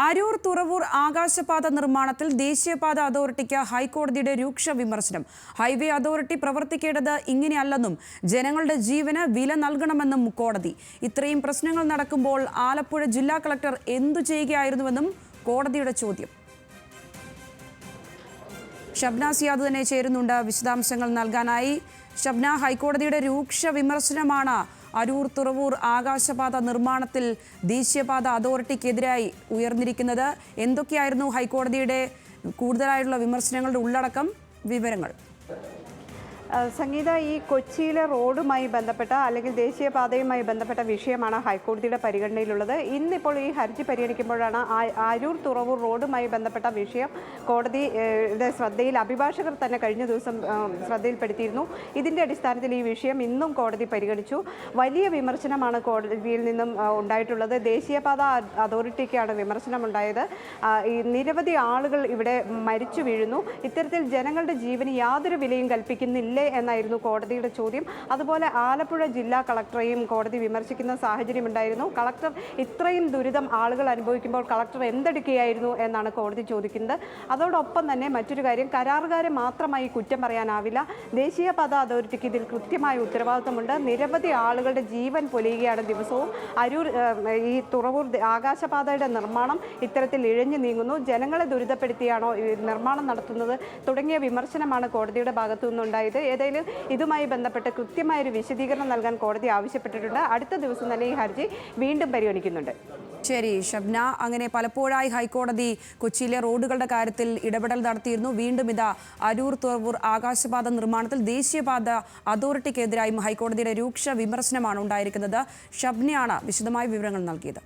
അരൂർ തുറവൂർ ആകാശപാത നിർമ്മാണത്തിൽ ദേശീയപാത അതോറിറ്റിക്ക് ഹൈക്കോടതിയുടെ രൂക്ഷ വിമർശനം. ഹൈവേ അതോറിറ്റി പ്രവർത്തിക്കേണ്ടത് ഇങ്ങനെയല്ലെന്നും ജനങ്ങളുടെ ജീവന് വില നൽകണമെന്നും കോടതി. ഇത്രയും പ്രശ്നങ്ങൾ നടക്കുമ്പോൾ ആലപ്പുഴ ജില്ലാ കളക്ടർ എന്തു ചെയ്യുകയായിരുന്നുവെന്നും കോടതിയുടെ ചോദ്യം. ഷബ്ന സിയാദ് തന്നെ ചേരുന്നുണ്ട് വിശദാംശങ്ങൾ നൽകാനായി. ഷബ്ന, ഹൈക്കോടതിയുടെ രൂക്ഷ വിമർശനമാണ് അരൂർ തുറവൂർ ആകാശപാത നിർമ്മാണത്തിൽ ദേശീയപാത അതോറിറ്റിക്കെതിരായി ഉയർന്നിരിക്കുന്നത്. എന്തൊക്കെയായിരുന്നു ഹൈക്കോടതിയുടെ കൂടുതലായുള്ള വിമർശനങ്ങളുടെ ഉള്ളടക്കം? വിവരങ്ങൾ. സംഗീത, ഈ കൊച്ചിയിലെ റോഡുമായി ബന്ധപ്പെട്ട അല്ലെങ്കിൽ ദേശീയപാതയുമായി ബന്ധപ്പെട്ട വിഷയമാണ് ഹൈക്കോടതിയുടെ പരിഗണനയിലുള്ളത്. ഇന്നിപ്പോൾ ഈ ഹർജി പരിഗണിക്കുമ്പോഴാണ് അരൂർ തുറവൂർ റോഡുമായി ബന്ധപ്പെട്ട വിഷയം കോടതിയുടെ ശ്രദ്ധയിൽ അഭിഭാഷകർ തന്നെ കഴിഞ്ഞ ദിവസം ശ്രദ്ധയിൽപ്പെടുത്തിയിരുന്നു. ഇതിൻ്റെ അടിസ്ഥാനത്തിൽ ഈ വിഷയം ഇന്നും കോടതി പരിഗണിച്ചു. വലിയ വിമർശനമാണ് കോടതിയിൽ നിന്നും ഉണ്ടായിട്ടുള്ളത്. ദേശീയപാത അതോറിറ്റിക്കാണ് വിമർശനമുണ്ടായത്. ഈ നിരവധി ആളുകൾ ഇവിടെ മരിച്ചു വീഴുന്നു. ഇത്തരത്തിൽ ജനങ്ങളുടെ ജീവന് യാതൊരു വിലയും കൽപ്പിക്കുന്നില്ല എന്നായിരുന്നു കോടതിയുടെ ചോദ്യം. അതുപോലെ ആലപ്പുഴ ജില്ലാ കളക്ടറെയും കോടതി വിമർശിക്കുന്ന സാഹചര്യം ഉണ്ടായിരുന്നു. കളക്ടർ ഇത്രയും ദുരിതം ആളുകൾ അനുഭവിക്കുമ്പോൾ കളക്ടർ എന്തെടുക്കുകയായിരുന്നു എന്നാണ് കോടതി ചോദിക്കുന്നത്. അതോടൊപ്പം തന്നെ മറ്റൊരു കാര്യം, കരാറുകാരെ മാത്രമായി കുറ്റം പറയാനാവില്ല. ദേശീയപാത അതോറിറ്റിക്ക് ഇതിൽ കൃത്യമായ ഉത്തരവാദിത്തമുണ്ട്. നിരവധി ആളുകളുടെ ജീവൻ പൊലിയുകയാണ് ദിവസവും. അരൂർ ഈ തുറവൂർ ആകാശപാതയുടെ നിർമ്മാണം ഇത്തരത്തിൽ ഇഴഞ്ഞു നീങ്ങുന്നു. ജനങ്ങളെ ദുരിതപ്പെടുത്തിയാണോ നിർമ്മാണം നടത്തുന്നത് തുടങ്ങിയ വിമർശനമാണ് കോടതിയുടെ ഭാഗത്തു നിന്നുണ്ടായത്. ഏതായാലും ഇതുമായി ബന്ധപ്പെട്ട് കൃത്യമായൊരു വിശദീകരണം നൽകാൻ കോടതി ആവശ്യപ്പെട്ടിട്ടുണ്ട്. അടുത്ത ദിവസം തന്നെ ഈ ഹർജി വീണ്ടും പരിഗണിക്കുന്നുണ്ട്. ശരി ഷബ്ന, അങ്ങനെ പലപ്പോഴായി ഹൈക്കോടതി കൊച്ചിയിലെ റോഡുകളുടെ കാര്യത്തിൽ ഇടപെടൽ നടത്തിയിരുന്നു. വീണ്ടും ഇതാ അരൂർ തുറവൂർ ആകാശപാത നിർമ്മാണത്തിൽ ദേശീയപാത അതോറിറ്റിക്കെതിരായും ഹൈക്കോടതിയുടെ രൂക്ഷ വിമർശനമാണ് ഉണ്ടായിരിക്കുന്നത്. ഷബ്നയാണ് വിശദമായ വിവരങ്ങൾ നൽകിയത്.